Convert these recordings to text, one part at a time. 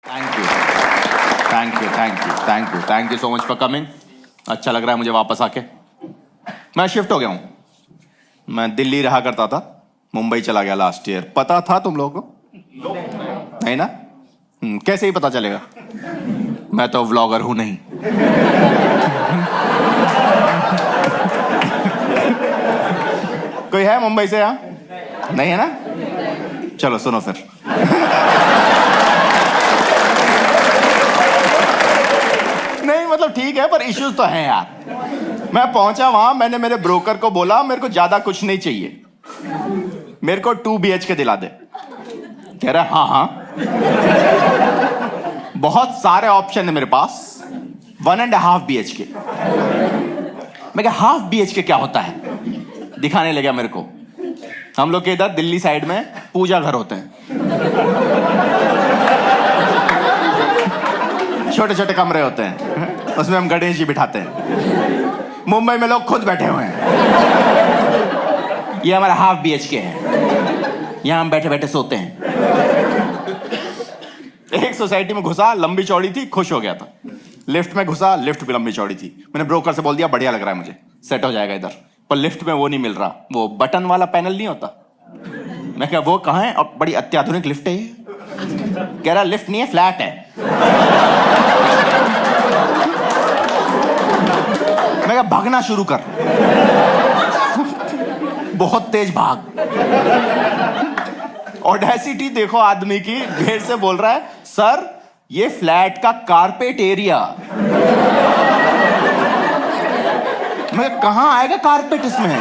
Thank you thank you thank you thank you thank you so much for coming. अच्छा लग रहा है मुझे वापस आके। मैं शिफ्ट हो गया हूँ। मैं दिल्ली रहा करता था, मुंबई चला गया लास्ट ईयर। पता था तुम लोगों को? नहीं ना? कैसे ही पता चलेगा? मैं तो व्लॉगर हूं नहीं। कोई है मुंबई से यहाँ? नहीं है ना? चलो सुनो फिर। नहीं मतलब ठीक है, पर इश्यूज तो हैं यार। मैं पहुंचा वहां, मैंने मेरे ब्रोकर को बोला मेरे को ज्यादा कुछ नहीं चाहिए, मेरे को 2 BHK दिला दे। कह रहा हाँ हाँ, बहुत सारे ऑप्शन है मेरे पास, 1.5 BHK। मैं कहा हाफ BHK क्या होता है? दिखाने लगा मेरे को। हम लोग के इधर दिल्ली साइड में पूजा घर होते हैं, छोटे छोटे कमरे होते हैं, उसमें हम गणेश जी बिठाते हैं। मुंबई में लोग खुद बैठे हुए हैं। ये हमारा हाफ BHK है, यहां हम बैठे बैठे सोते हैं। एक सोसाइटी में घुसा, लंबी चौड़ी थी, खुश हो गया था। लिफ्ट में घुसा, लिफ्ट भी लंबी चौड़ी थी। मैंने ब्रोकर से बोल दिया बढ़िया लग रहा है मुझे, सेट हो जाएगा इधर। पर लिफ्ट में वो नहीं मिल रहा, वो बटन वाला पैनल नहीं होता। मैं कहा वो कहाँ है? और बड़ी अत्याधुनिक लिफ्ट है ये। कह रहा लिफ्ट नहीं है, फ्लैट है। मैं कहा भागना शुरू कर। बहुत तेज भाग। ऑडेसिटी देखो आदमी की, गेट से बोल रहा है सर ये फ्लैट का कारपेट एरिया। मैं कहां आएगा कारपेट इसमें?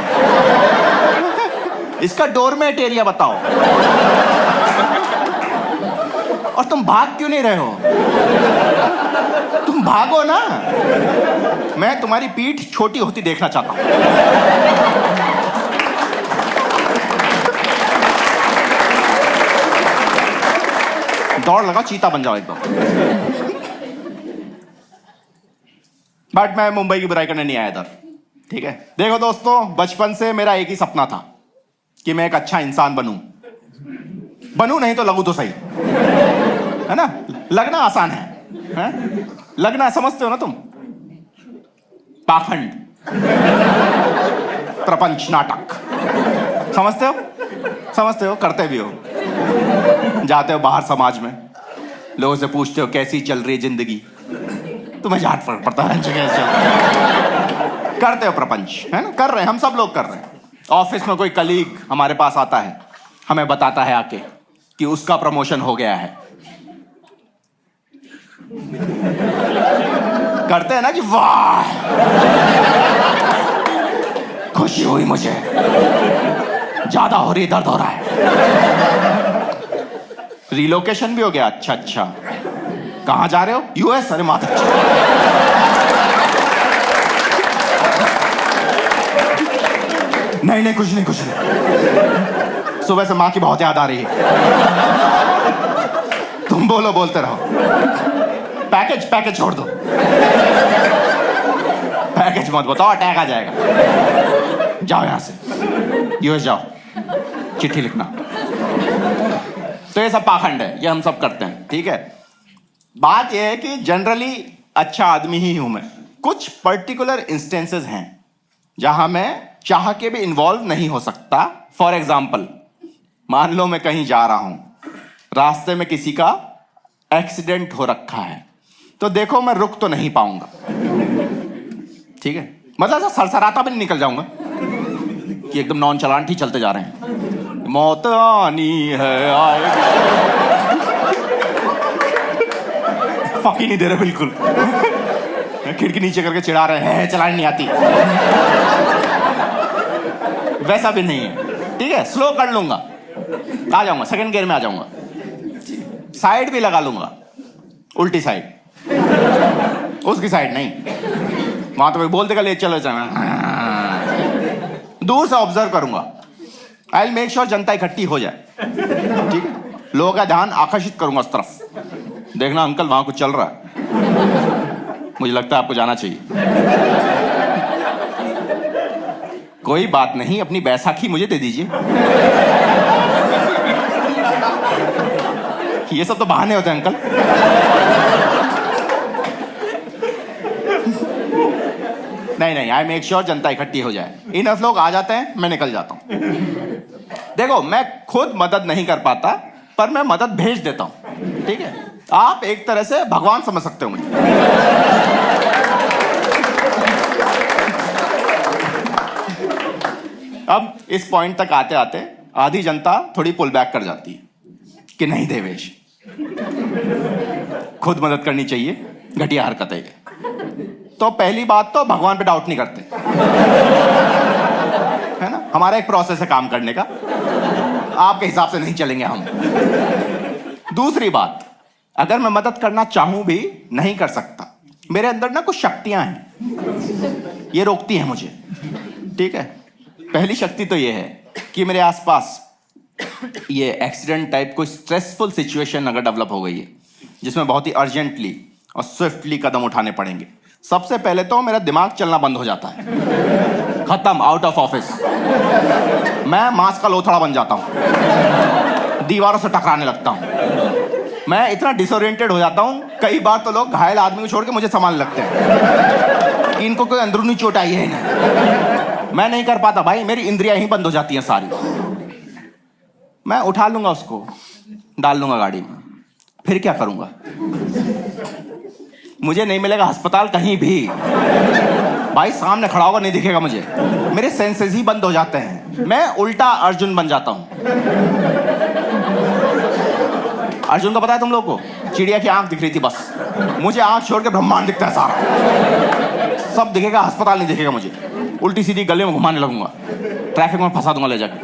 इसका डोरमेट एरिया बताओ। और तुम भाग क्यों नहीं रहे हो? तुम भागो ना, मैं तुम्हारी पीठ छोटी होती देखना चाहता हूं। दौड़ लगा, चीता बन जाओ एकदम। बट मैं मुंबई की बुराई करने नहीं आया इधर, ठीक है? देखो दोस्तों, बचपन से मेरा एक ही सपना था कि मैं एक अच्छा इंसान बनूं नहीं तो लगूं तो सही, है ना? लगना आसान है? लगना समझते हो ना तुम? पाखंड, प्रपंच, नाटक, समझते हो? समझते हो, करते भी हो। जाते हो बाहर समाज में, लोगों से पूछते हो कैसी चल रही है जिंदगी, तुम्हें झाट फर्क पड़ता है करते हो प्रपंच, है ना? कर रहे हैं, हम सब लोग कर रहे हैं। ऑफिस में कोई कलीग हमारे पास आता है, हमें बताता है आके कि उसका प्रमोशन हो गया है। करते हैं ना कि वाह खुशी हुई मुझे, ज्यादा हो रही, दर्द हो रहा है। रिलोकेशन भी हो गया, अच्छा अच्छा। कहां जा रहे हो? US। अरे माता, नहीं नहीं कुछ नहीं कुछ नहीं, सुबह से मां की बहुत याद आ रही है। तुम बोलो, बोलते रहो। पैकेज छोड़ दो, पैकेज मत बताओ, अटैक आ जाएगा। जाओ यहां से, US जाओ, चिट्ठी लिखना। तो ये सब पाखंड है, ये हम सब करते हैं, ठीक है? बात ये है कि जनरली अच्छा आदमी ही हूं मैं। कुछ पर्टिकुलर इंस्टेंसेस हैं जहां मैं चाह के भी इन्वॉल्व नहीं हो सकता। फॉर एग्जाम्पल, मान लो मैं कहीं जा रहा हूं, रास्ते में किसी का एक्सीडेंट हो रखा है, तो देखो मैं रुक तो नहीं पाऊंगा, ठीक है? मतलब ऐसा सरसराता भी नहीं निकल जाऊंगा कि एकदम नॉनचलांट ही चलते जा रहे हैं। मौत आनी है आए, फक ही नहीं दे रहे बिल्कुल। खिड़की नीचे करके चिढ़ा रहे हैं, चलानी नहीं आती, वैसा भी नहीं है, ठीक है? स्लो कर लूंगा, आ जाऊंगा, सेकंड गियर में आ जाऊंगा, साइड भी लगा लूंगा, उल्टी साइड, उसकी साइड नहीं। वहां तो कोई बोल देगा ले चलो चलो, दूर से ऑब्जर्व करूंगा। आई विल मेक श्योर जनता इकट्ठी हो जाए, ठीक है? लोगों का ध्यान आकर्षित करूंगा उस तरफ। देखना अंकल वहां कुछ चल रहा है, मुझे लगता है आपको जाना चाहिए। कोई बात नहीं, अपनी बैसाखी मुझे दे दीजिए। ये सब तो बहाने होते हैं अंकल। नहीं, आई मेक श्योर जनता इकट्ठी हो जाए। इनफ लोग आ जाते हैं, मैं निकल जाता हूं। देखो, मैं खुद मदद नहीं कर पाता, पर मैं मदद भेज देता हूं, ठीक है? आप एक तरह से भगवान समझ सकते हो मुझे। अब इस पॉइंट तक आते आते आधी जनता थोड़ी पुल बैक कर जाती है कि नहीं देवेश, खुद मदद करनी चाहिए, घटिया हरकत है। तो पहली बात तो भगवान पे डाउट नहीं करते, है ना? हमारा एक प्रोसेस है काम करने का, आपके हिसाब से नहीं चलेंगे हम। दूसरी बात, अगर मैं मदद करना चाहूं भी नहीं कर सकता। मेरे अंदर ना कुछ शक्तियां हैं, ये रोकती हैं मुझे, ठीक है? पहली शक्ति तो ये है कि मेरे आसपास ये एक्सीडेंट टाइप कोई स्ट्रेसफुल सिचुएशन अगर डेवलप हो गई है जिसमें बहुत ही अर्जेंटली और स्विफ्टली कदम उठाने पड़ेंगे, सबसे पहले तो मेरा दिमाग चलना बंद हो जाता है, खत्म, आउट ऑफ ऑफिस। मैं मांस का लोथड़ा बन जाता हूं, दीवारों से टकराने लगता हूं, मैं इतना डिसोरिएंटेड हो जाता हूं, कई बार तो लोग घायल आदमी को छोड़ के मुझे संभालने लगते हैं कि इनको कोई अंदरूनी चोट आई है ना। मैं नहीं कर पाता भाई, मेरी इंद्रियां ही बंद हो जाती हैं सारी। मैं उठा लूंगा उसको, डाल लूंगा गाड़ी में, फिर क्या करूंगा? मुझे नहीं मिलेगा अस्पताल कहीं भी, भाई सामने खड़ा होगा नहीं दिखेगा मुझे, मेरे सेंसेस ही बंद हो जाते हैं, मैं उल्टा अर्जुन बन जाता हूं। अर्जुन को पता है तुम लोगों को? चिड़िया की आंख दिख रही थी बस, मुझे आंख छोड़ के ब्रह्मांड दिखता है सारा, सब दिखेगा, अस्पताल नहीं दिखेगा मुझे। उल्टी सीधी गले में घुमाने लगूंगा, ट्रैफिक में फंसा दूंगा ले जाकर।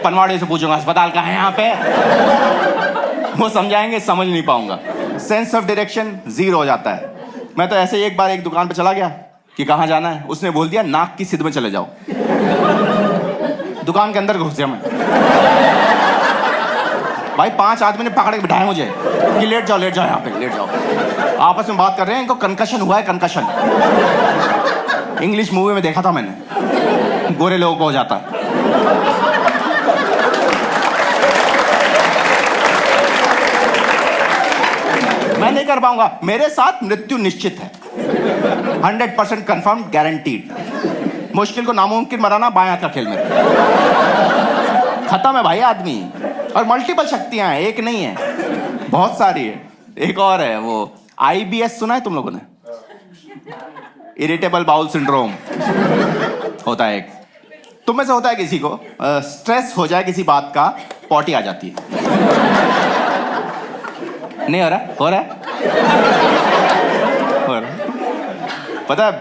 पनवाड़ी से पूछूंगा अस्पताल कहाँ है यहाँ पे, वो समझाएंगे, समझ नहीं पाऊंगा। सेंस ऑफ डायरेक्शन जीरो हो जाता है। मैं तो ऐसे ही एक बार एक दुकान पे चला गया कि कहाँ जाना है, उसने बोल दिया नाक की सिद्ध में चले जाओ। दुकान के अंदर घुस गया मैं, भाई 5 आदमी ने पकड़ के बिठाया मुझे कि लेट जाओ यहाँ पे, लेट जाओ। आपस में बात कर रहे हैं, इनको कंकशन हुआ है, कंकशन। इंग्लिश मूवी में देखा था मैंने, गोरे लोगों को हो जाता है। मैं नहीं कर पाऊंगा, मेरे साथ मृत्यु निश्चित है, 100% कंफर्म, गारंटीड। मुश्किल को नामुमकिन बनाना बाएं हाथ का खेल में, खत्म है भाई आदमी। और मल्टीपल शक्तियां हैं, एक नहीं है, बहुत सारी है। एक और है, वो IBS सुना है तुम लोगों ने? इरिटेबल बाउल सिंड्रोम होता है एक, तुम में से होता है किसी को, स्ट्रेस हो जाए किसी बात का, पॉटी आ जाती है। नहीं हो रहा? हो रहा है? पता है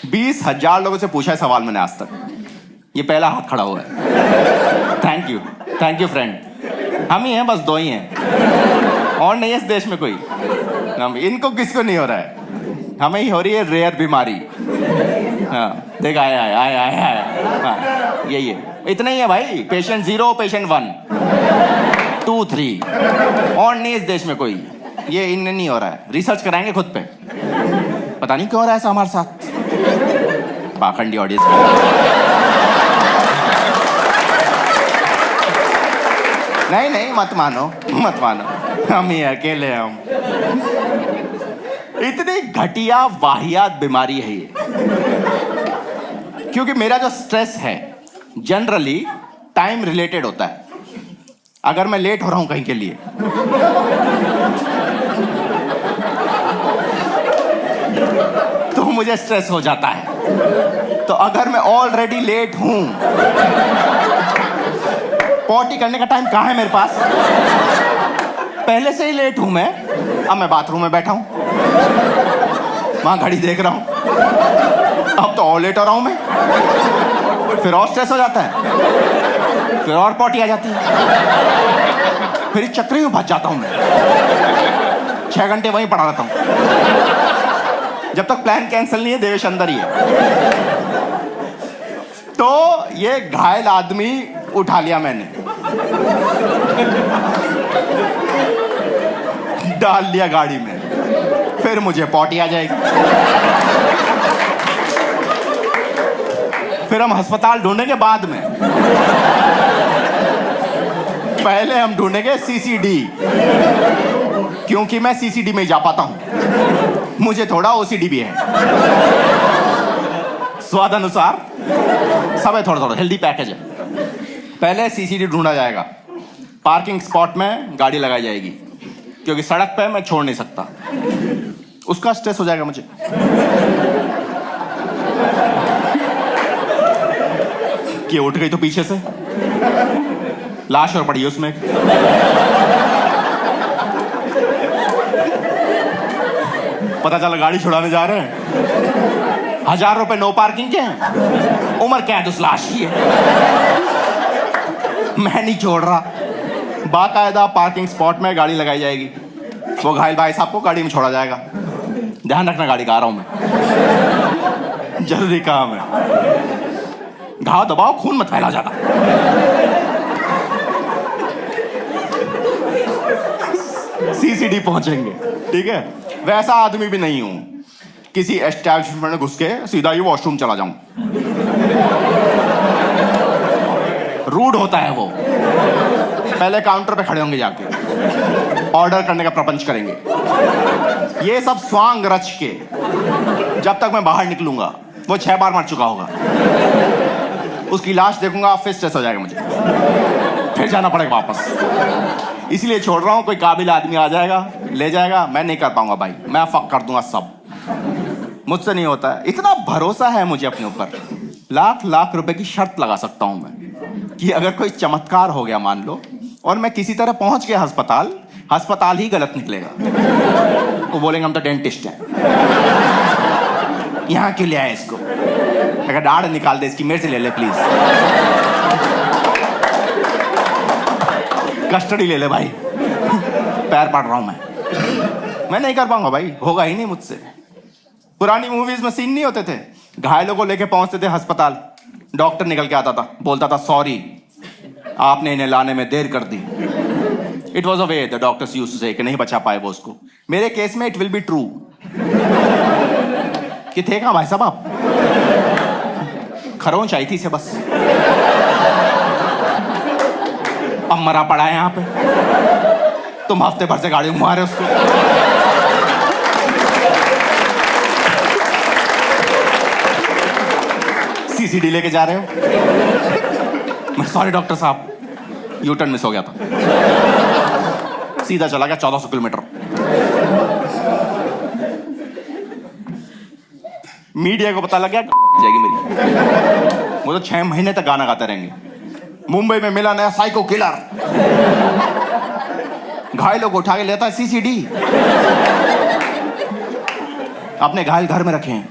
20,000 लोगों से पूछा है सवाल मैंने आज तक, ये पहला हाथ खड़ा हुआ है। Thank you friend. हम ही हैं, बस 2 ही हैं, और नहीं है इस देश में कोई। इनको किसको नहीं हो रहा है, हमें ही हो रही है रेयर बीमारी। हाँ देख, आए। हाँ यही है, इतना ही है भाई। पेशेंट 0, पेशेंट 1, 2, 3, और नहीं इस देश में कोई। ये इनने नहीं हो रहा है, रिसर्च कराएंगे खुद पे, पता नहीं क्यों हो रहा है ऐसा हमारे साथ। पाखंडी ऑडियंस, नहीं मत मानो, हम ही अकेले, हम इतनी घटिया वाहियात बीमारी है ये। क्योंकि मेरा जो स्ट्रेस है जनरली टाइम रिलेटेड होता है। अगर मैं लेट हो रहा हूं कहीं के लिए, तो मुझे स्ट्रेस हो जाता है। तो अगर मैं ऑलरेडी लेट हूं, पॉटी करने का टाइम कहां है मेरे पास, पहले से ही लेट हूं मैं। अब मैं बाथरूम में बैठा हूं, वहां घड़ी देख रहा हूं, अब तो और लेट हो रहा हूं मैं, फिर और स्ट्रेस हो जाता है, फिर और पॉटी आ जाती है, फिर इस चक्कर में फंस जाता हूं मैं। 6 घंटे वहीं पड़ा रहता हूं, जब तक प्लान कैंसिल नहीं है देवेश अंदर ही है। तो ये घायल आदमी उठा लिया मैंने, डाल लिया गाड़ी में, फिर मुझे पॉटी आ जाएगी, फिर हम अस्पताल ढूंढेंगे बाद में। पहले हम ढूंढेंगे सीसीडी, क्योंकि मैं सीसीडी में जा पाता हूं, मुझे थोड़ा ओसीडी भी है। स्वाद अनुसार सब है, थोड़ा थोड़ा हेल्दी पैकेज है। पहले सीसीडी ढूंढा जाएगा, पार्किंग स्पॉट में गाड़ी लगाई जाएगी, क्योंकि सड़क पे मैं छोड़ नहीं सकता, उसका स्ट्रेस हो जाएगा मुझे। कि उठ गई तो पीछे से लाश और पड़ी है उसमें। पता चला गाड़ी छुड़ाने जा रहे हैं, 1000 रुपए नो पार्किंग के हैं, उम्र क्या है उस लाश की है। मैं नहीं छोड़ रहा, बाकायदा पार्किंग स्पॉट में गाड़ी लगाई जाएगी, वो घायल भाई साहब को गाड़ी में छोड़ा जाएगा। ध्यान रखना, गाड़ी का आ रहा हूं मैं, जरूरी काम है। घाव दबाओ, खून मत फैला ज्यादा। सीसीडी पहुंचेंगे, ठीक है। वैसा आदमी भी नहीं हूं किसी एस्टैब्लिशमेंट में घुस के सीधा ही वॉशरूम चला जाऊं, रूड होता है वो। पहले काउंटर पे खड़े होंगे, जाके ऑर्डर करने का प्रपंच करेंगे। ये सब स्वांग रच के जब तक मैं बाहर निकलूंगा, वो 6 बार मर चुका होगा, उसकी लाश देखूंगा, फिर स्ट्रेस हो जाएगा मुझे, फिर जाना पड़ेगा वापस। इसलिए छोड़ रहा हूं, कोई काबिल आदमी आ जाएगा, ले जाएगा, मैं नहीं कर पाऊंगा भाई, मैं फक कर दूंगा सब, मुझसे नहीं होता है। इतना भरोसा है मुझे अपने ऊपर, लाख लाख रुपए की शर्त लगा सकता हूं मैं कि अगर कोई चमत्कार हो गया मान लो, और मैं किसी तरह पहुंच गया अस्पताल, अस्पताल ही गलत निकलेगा, वो बोलेंगे हम तो डेंटिस्ट हैं, यहां क्यों ले आए इसको, अगर दाढ़ निकाल दे इसकी, मेरे से ले ले प्लीज, कस्टडी ले ले भाई, पैर पड़ रहा हूं मैं नहीं कर पाऊंगा भाई, होगा ही नहीं मुझसे। पुरानी मूवीज में सीन नहीं होते थे, घायलों को लेके पहुंचते थे अस्पताल, डॉक्टर निकल के आता था, बोलता था सॉरी आपने इन्हें लाने में देर कर दी। It was a way the doctors used to say, कि नहीं बचा पाए वो उसको। मेरे केस में इट विल बी ट्रू कि थे कहां भाई साहब आप, खरोंच आई थी इसे बस, अब मरा पड़ा है यहां पे, तुम हफ्ते भर से गाड़ी घुमा रहे उसको। सीसीडी लेके जा रहे हो, मैं सॉरी डॉक्टर साहब, यू टर्न मिस हो गया था, सीधा चला गया 1400 किलोमीटर। मीडिया को पता लग गया जाएगी मेरी, वो तो 6 महीने तक गाना गाते रहेंगे। मुंबई में मिला नया साइको किलर, घायलों को उठा के लेता है सीसीडी, अपने घायल घर में रखे हैं।